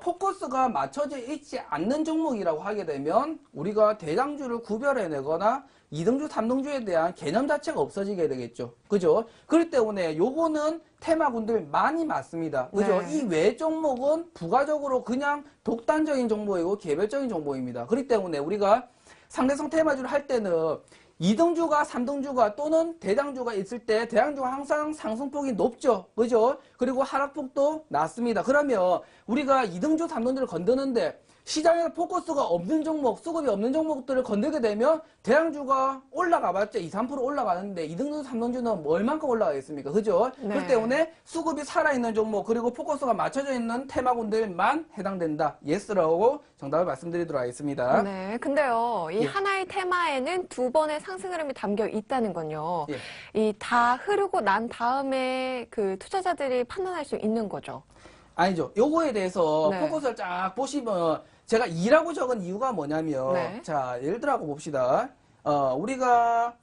포커스가 맞춰져 있지 않는 종목이라고 하게 되면 우리가 대장주를 구별해내거나 2등주, 3등주에 대한 개념 자체가 없어지게 되겠죠. 그죠? 그렇기 때문에 요거는 테마군들 많이 맞습니다. 그죠? 네. 이 외 종목은 부가적으로 그냥 독단적인 종목이고 개별적인 종목입니다. 그렇기 때문에 우리가 상대성 테마주를 할 때는 2등주가 3등주가 또는 대장주가 있을 때 대장주가 항상 상승폭이 높죠. 그죠? 그리고 하락폭도 낮습니다. 그러면 우리가 2등주, 3등주를 건드는데 시장에서 포커스가 없는 종목, 수급이 없는 종목들을 건들게 되면 대장주가 올라가봤자 2, 3% 올라가는데 2등주, 3등주는 뭐 얼만큼 올라가겠습니까? 그죠? 네. 그렇기 때문에 수급이 살아있는 종목 그리고 포커스가 맞춰져 있는 테마군들만 해당된다. 예스라고 정답을 말씀드리도록 하겠습니다. 네. 근데요, 이 예. 하나의 테마에는 두 번의 상승 흐름이 담겨 있다는 건요. 예. 이 다 흐르고 난 다음에 그 투자자들이 판단할 수 있는 거죠. 아니죠. 요거에 대해서 네. 포커스를 쫙 보시면 제가 2라고 적은 이유가 뭐냐면 네. 자, 예를 들어 봅시다. 우리가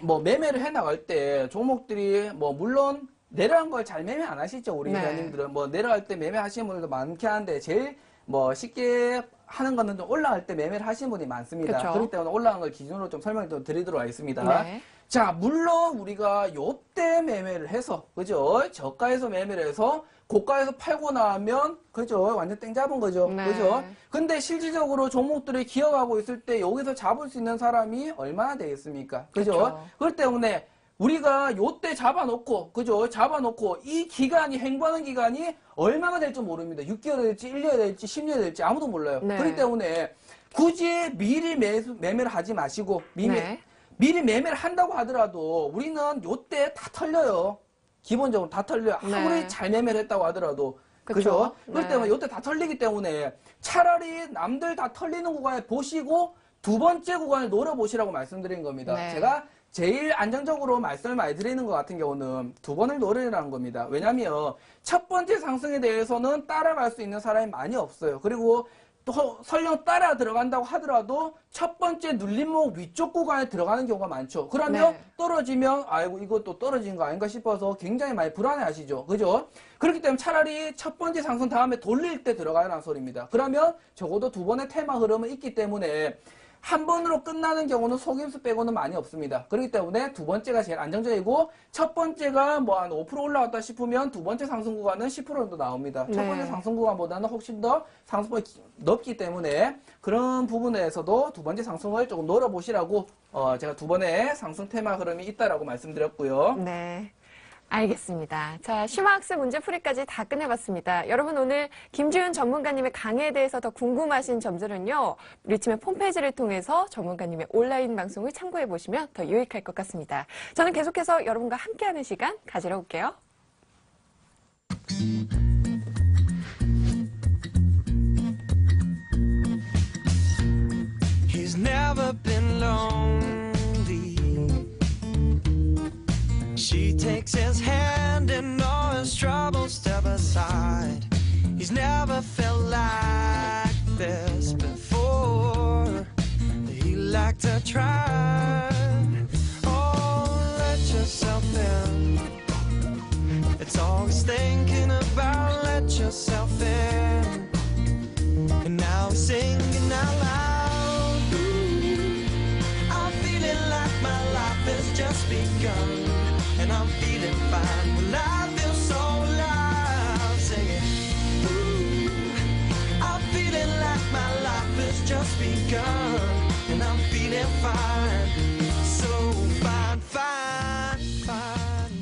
뭐 매매를 해 나갈 때 종목들이 뭐 물론 내려간 걸 잘 매매 안 하시죠. 우리 네. 회원님들은 뭐 내려갈 때 매매하시는 분들도 많긴 한데 제일 뭐 쉽게 하는 거는 좀 올라갈 때 매매를 하시는 분이 많습니다. 그쵸. 그렇기 때문에 올라간 걸 기준으로 좀 설명을 좀 드리도록 하겠습니다. 네. 자, 물론 우리가 요때 매매를 해서, 그죠? 저가에서 매매를 해서 고가에서 팔고 나면, 그죠? 완전 땡 잡은 거죠. 네. 그죠? 근데 실질적으로 종목들이 기어가고 있을 때 여기서 잡을 수 있는 사람이 얼마나 되겠습니까? 그죠? 그쵸. 그렇기 때문에 우리가 요때 잡아놓고, 그죠? 잡아놓고 이 기간이, 행보하는 기간이 얼마나 될지 모릅니다. 6개월 될지, 1년 될지, 10년 될지 아무도 몰라요. 네. 그렇기 때문에 굳이 미리 매매를 하지 마시고, 네. 미리 매매를 한다고 하더라도 우리는 요때 다 털려요. 기본적으로 다 털려요. 네. 아무리 잘 매매를 했다고 하더라도. 그쵸. 그죠? 그렇기 네. 때문에 요때 다 털리기 때문에 차라리 남들 다 털리는 구간을 보시고 두 번째 구간을 노려보시라고 말씀드린 겁니다. 네. 제가 제일 안정적으로 말씀을 많이 드리는 것 같은 경우는 두 번을 노리라는 겁니다. 왜냐면 첫 번째 상승에 대해서는 따라갈 수 있는 사람이 많이 없어요. 그리고 또 설령 따라 들어간다고 하더라도 첫 번째 눌림목 위쪽 구간에 들어가는 경우가 많죠. 그러면 네. 떨어지면 아이고 이것도 떨어진 거 아닌가 싶어서 굉장히 많이 불안해 하시죠. 그죠? 그렇기 때문에 차라리 첫 번째 상승 다음에 돌릴 때 들어가라는 소리입니다. 그러면 적어도 두 번의 테마 흐름은 있기 때문에 한 번으로 끝나는 경우는 속임수 빼고는 많이 없습니다. 그렇기 때문에 두 번째가 제일 안정적이고 첫 번째가 뭐 한 5% 올라왔다 싶으면 두 번째 상승 구간은 10% 정도 나옵니다. 첫 네. 번째 상승 구간보다는 훨씬 더 상승폭이 넓기 때문에 그런 부분에서도 두 번째 상승을 조금 노려보시라고 제가 두 번의 상승 테마 흐름이 있다라고 말씀드렸고요. 네. 알겠습니다. 자, 심화학습 문제풀이까지 다 끝내봤습니다. 여러분 오늘 김지훈 전문가님의 강의에 대해서 더 궁금하신 점들은요. 리치맵 홈페이지를 통해서 전문가님의 온라인 방송을 참고해보시면 더 유익할 것 같습니다. 저는 계속해서 여러분과 함께하는 시간 가지러 올게요. He's never been lonely. She takes his hand and all his troubles step aside. He's never felt like this before. He liked to try. Oh, let yourself in. It's all he's thinking about. Let yourself in. And now he's singing out loud. Ooh, I'm feeling like my life has just begun. And I'm feeling fine when I feel so alive. Singing, ooh, I'm feeling like my life has just begun. And I'm feeling fine, so fine, fine, fine.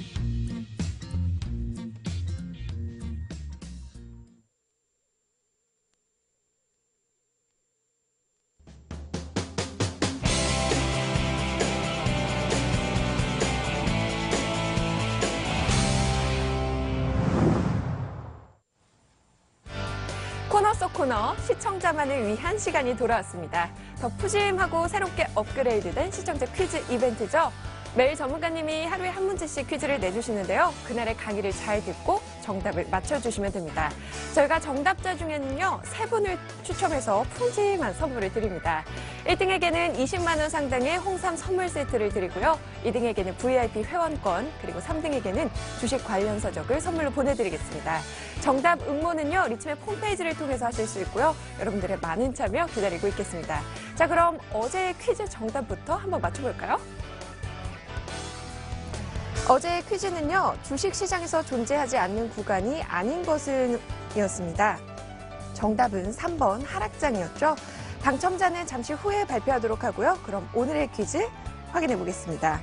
코너 시청자만을 위한 시간이 돌아왔습니다. 더 푸짐하고 새롭게 업그레이드된 시청자 퀴즈 이벤트죠. 매일 전문가님이 하루에 한 문제씩 퀴즈를 내주시는데요. 그날의 강의를 잘 듣고 정답을 맞춰주시면 됩니다. 저희가 정답자 중에는요, 3분을 추첨해서 푸짐한 선물을 드립니다. 1등에게는 20만 원 상당의 홍삼 선물 세트를 드리고요. 2등에게는 VIP 회원권, 그리고 3등에게는 주식 관련 서적을 선물로 보내드리겠습니다. 정답 응모는요, 리치맵 홈페이지를 통해서 하실 수 있고요. 여러분들의 많은 참여 기다리고 있겠습니다. 자, 그럼 어제의 퀴즈 정답부터 한번 맞춰볼까요? 어제의 퀴즈는요, 주식시장에서 존재하지 않는 구간이 아닌 것은 이었습니다. 정답은 3번 하락장이었죠. 당첨자는 잠시 후에 발표하도록 하고요. 그럼 오늘의 퀴즈 확인해 보겠습니다.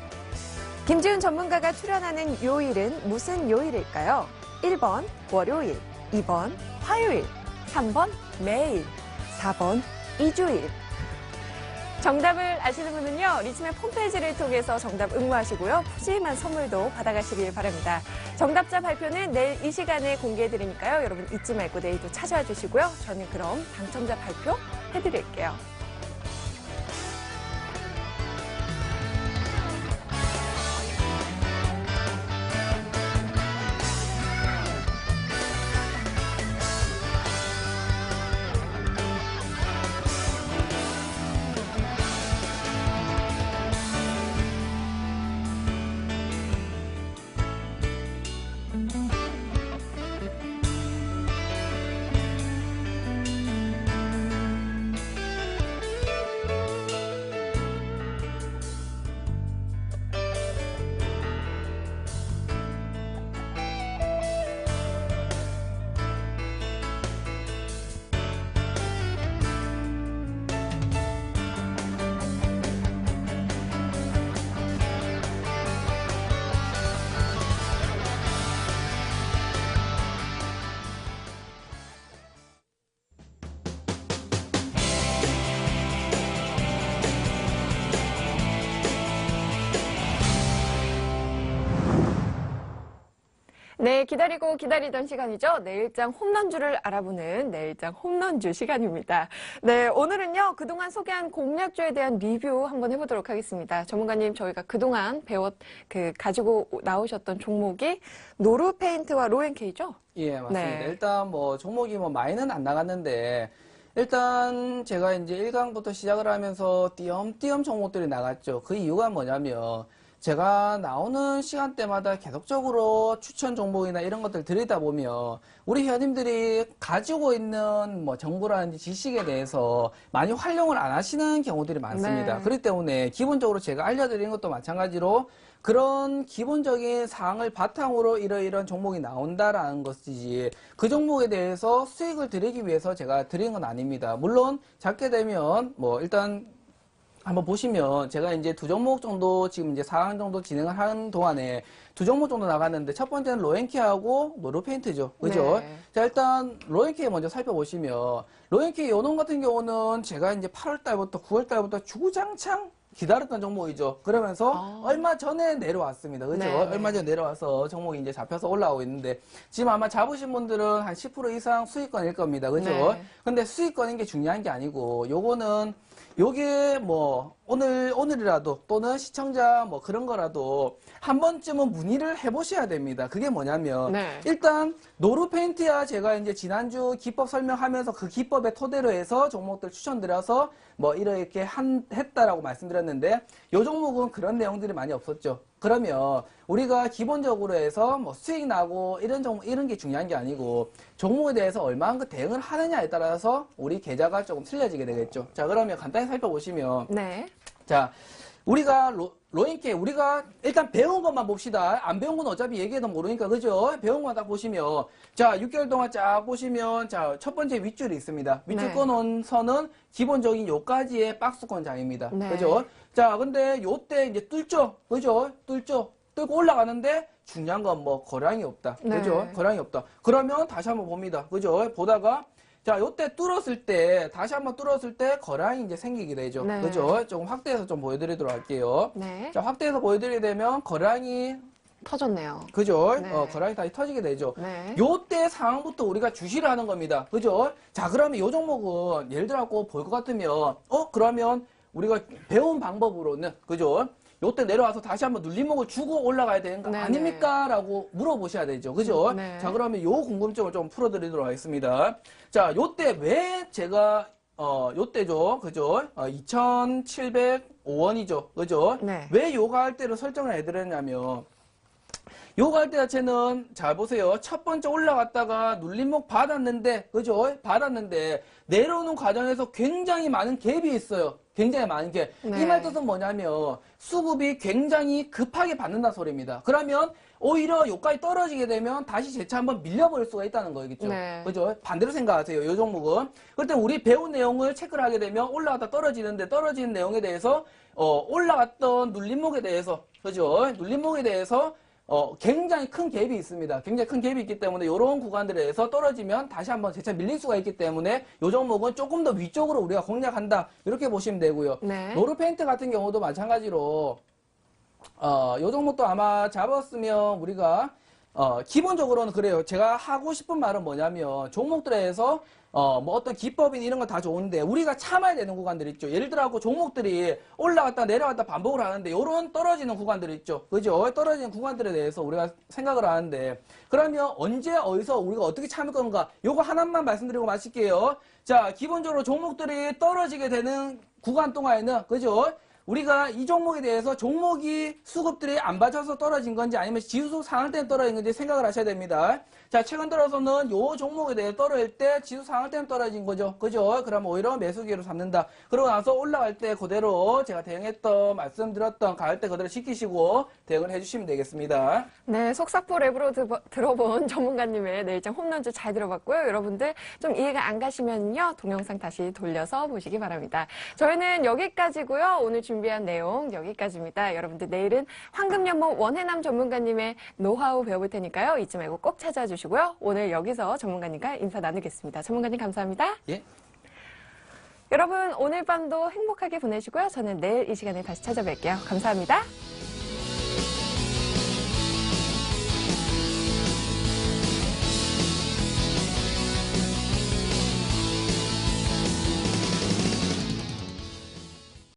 김지훈 전문가가 출연하는 요일은 무슨 요일일까요? 1번 월요일, 2번 화요일, 3번 매일, 4번 2주일. 정답을 아시는 분은요, 리치맵 홈페이지를 통해서 정답 응모하시고요. 푸짐한 선물도 받아가시길 바랍니다. 정답자 발표는 내일 이 시간에 공개해드리니까요. 여러분 잊지 말고 내일도 찾아와 주시고요. 저는 그럼 당첨자 발표 해드릴게요. 네, 기다리고 기다리던 시간이죠. 내일장 홈런주를 알아보는 내일장 홈런주 시간입니다. 네, 오늘은요, 그동안 소개한 공략주에 대한 리뷰 한번 해보도록 하겠습니다. 전문가님, 저희가 그동안 가지고 나오셨던 종목이 노르페인트와 로엔케이죠? 예, 맞습니다. 네. 일단 종목이 많이는 안 나갔는데, 일단 제가 이제 1강부터 시작을 하면서 띄엄띄엄 종목들이 나갔죠. 그 이유가 뭐냐면, 제가 나오는 시간대마다 계속적으로 추천 종목이나 이런 것들 드리다 보면 우리 회원님들이 가지고 있는 정보라든지 지식에 대해서 많이 활용을 안 하시는 경우들이 많습니다. 네. 그렇기 때문에 기본적으로 제가 알려드리는 것도 마찬가지로 그런 기본적인 사항을 바탕으로 이런 종목이 나온다라는 것이지 그 종목에 대해서 수익을 드리기 위해서 제가 드리는 건 아닙니다. 물론 잡게 되면 일단 한번 보시면 제가 이제 2종목 정도 지금 이제 4강 정도 진행을 하는 동안에 2종목 정도 나갔는데 첫 번째는 로엔케하고 노르페인트죠. 그죠? 네. 자, 일단 로엔케 먼저 살펴보시면 로엔케 요놈 같은 경우는 제가 이제 8월 달부터 9월 달부터 주구장창 기다렸던 종목이죠. 그러면서 얼마 전에 내려왔습니다. 그죠? 네. 얼마 전에 내려와서 종목이 이제 잡혀서 올라오고 있는데 지금 아마 잡으신 분들은 한 10% 이상 수익권일 겁니다. 그죠? 네. 근데 수익권인 게 중요한 게 아니고 요게 오늘이라도 또는 시청자 그런 거라도 한 번쯤은 문의를 해보셔야 됩니다. 그게 뭐냐면 네. 일단 노르페인트야 제가 이제 지난주 기법 설명하면서 그 기법에 토대로 해서 종목들 추천드려서 이렇게 했다라고 말씀드렸는데 요 종목은 그런 내용들이 많이 없었죠. 그러면 우리가 기본적으로 해서 수익 나고 이런 게 중요한 게 아니고 종목에 대해서 얼마만큼 대응을 하느냐에 따라서 우리 계좌가 조금 틀려지게 되겠죠. 자, 그러면 간단히 살펴보시면 네. 자, 우리가 로엔케 우리가 일단 배운 것만 봅시다. 안 배운 건 어차피 얘기해도 모르니까 그죠? 배운 것만 딱 보시면 자, 6개월 동안 쫙 보시면 자, 첫 번째 윗줄이 있습니다. 윗줄 네. 끊은 선은 기본적인 요까지의 박스권 장입니다. 네. 그죠? 자, 근데 요때 이제 뚫죠. 그죠? 뚫고 올라가는데 중요한 건 거량이 없다. 네. 그죠? 거량이 없다. 그러면 다시 한번 봅니다. 그죠? 보다가 자, 요때 다시 한번 뚫었을 때 거량이 이제 생기게 되죠. 네. 그죠? 조금 확대해서 좀 보여드리도록 할게요. 네. 자, 확대해서 보여드리게 되면 거량이 터졌네요. 그죠? 네. 거래량이 다시 터지게 되죠. 네. 요때 상황부터 우리가 주시를 하는 겁니다. 그죠? 자, 그러면 요 종목은 예를 들어 갖고 볼 것 같으면, 그러면 우리가 배운 방법으로는, 그죠? 요때 내려와서 다시 한번 눌림목을 주고 올라가야 되는 거 네네. 아닙니까? 라고 물어보셔야 되죠. 그죠? 네. 자, 그러면 요 궁금증을 좀 풀어드리도록 하겠습니다. 자, 요때 왜 제가, 요때죠. 그죠? 2,705원이죠. 그죠? 네. 왜 요 가을대로 설정을 해드렸냐면, 요 가을대 자체는 잘 보세요. 첫 번째 올라갔다가 눌림목 받았는데, 그죠? 받았는데 내려오는 과정에서 굉장히 많은 갭이 있어요. 굉장히 많은 갭. 네. 이 말 뜻은 뭐냐면 수급이 굉장히 급하게 받는다 소리입니다. 그러면 오히려 요까지 떨어지게 되면 다시 재차 한번 밀려버릴 수가 있다는 거겠죠. 네. 그죠? 반대로 생각하세요. 요 종목은. 그럴 때 우리 배운 내용을 체크를 하게 되면 올라갔다 떨어지는데 떨어지는 내용에 대해서 올라갔던 눌림목에 대해서, 그죠? 눌림목에 대해서 굉장히 큰 갭이 있습니다. 굉장히 큰 갭이 있기 때문에 이런 구간들에서 떨어지면 다시 한번 재차 밀릴 수가 있기 때문에 이 종목은 조금 더 위쪽으로 우리가 공략한다. 이렇게 보시면 되고요. 네. 노르페인트 같은 경우도 마찬가지로 이 종목도 아마 잡았으면 우리가 기본적으로는 그래요. 제가 하고 싶은 말은 뭐냐면 종목들에서 뭐 어떤 기법이나 이런 건 다 좋은데 우리가 참아야 되는 구간들 있죠. 예를 들어 갖고 종목들이 올라갔다 내려갔다 반복을 하는데 요런 떨어지는 구간들 있죠. 그죠? 떨어지는 구간들에 대해서 우리가 생각을 하는데 그러면 언제 어디서 우리가 어떻게 참을 건가? 요거 하나만 말씀드리고 마칠게요. 자, 기본적으로 종목들이 떨어지게 되는 구간 동안에는 그죠? 우리가 이 종목에 대해서 종목이 수급들이 안 받쳐서 떨어진 건지 아니면 지수 상할 때는 떨어진 건지 생각을 하셔야 됩니다. 자, 최근 들어서는 요 종목에 대해 떨어질 때 지수 상할 때는 떨어진 거죠. 그죠? 그럼 오히려 매수 기회로 삼는다. 그러고 나서 올라갈 때 그대로 제가 대응했던, 말씀드렸던 가을 때 그대로 지키시고 대응을 해주시면 되겠습니다. 네, 속사포 랩으로 들어본 전문가님의 내일장 홈런즈 잘 들어봤고요. 여러분들 좀 이해가 안 가시면요. 동영상 다시 돌려서 보시기 바랍니다. 저희는 여기까지고요. 오늘 준비한 내용 여기까지입니다. 여러분들 내일은 황금연목 원해남 전문가님의 노하우 배워볼 테니까요. 잊지 말고 꼭 찾아주시고요. 오늘 여기서 전문가님과 인사 나누겠습니다. 전문가님 감사합니다. 예. 여러분 오늘 밤도 행복하게 보내시고요. 저는 내일 이 시간에 다시 찾아뵐게요. 감사합니다.